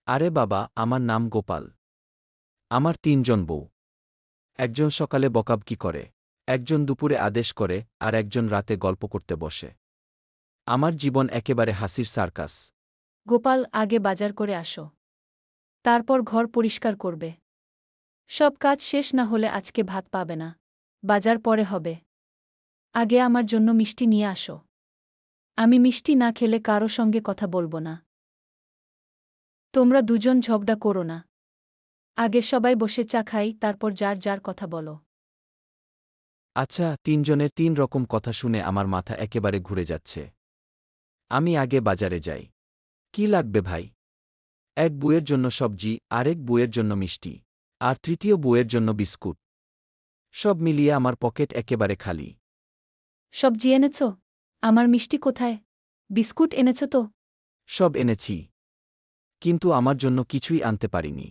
আরে বাবা, আমার নাম গোপাল। আমার ৩ জন বউ। একজন সকালে বকাবকি করে, একজন দুপুরে আদেশ করে, আর একজন রাতে গল্প করতে বসে। আমার জীবন একেবারে হাসির সার্কাস। গোপাল, আগে বাজার করে আসো। তারপর ঘর পরিষ্কার করবে। সব কাজ শেষ না হলে আজকে ভাত পাবে না। বাজার পরে হবে। আগে আমার জন্য মিষ্টি নিয়ে আসো। আমি মিষ্টি না খেলে কারো সঙ্গে কথা বলবো না। তোমরা দুজন ঝগড়া করো না। আগে সবাই বসে চা খাই, তারপর যার যার কথা বলো। আচ্ছা, ৩ জনের ৩ রকম কথা শুনে আমার মাথা একেবারে ঘুরে যাচ্ছে। আমি আগে বাজারে যাই। কি লাগবে ভাই? এক বউয়ের জন্য সবজি, আরেক বউয়ের জন্য মিষ্টি, আর তৃতীয় বউয়ের জন্য বিস্কুট। সব মিলিয়ে আমার পকেট একেবারে খালি। সবজি এনেছ? আমার মিষ্টি কোথায়? বিস্কুট এনেছ তো? সব এনেছি, কিন্তু আমার জন্য কিছুই আনতে পারিনি।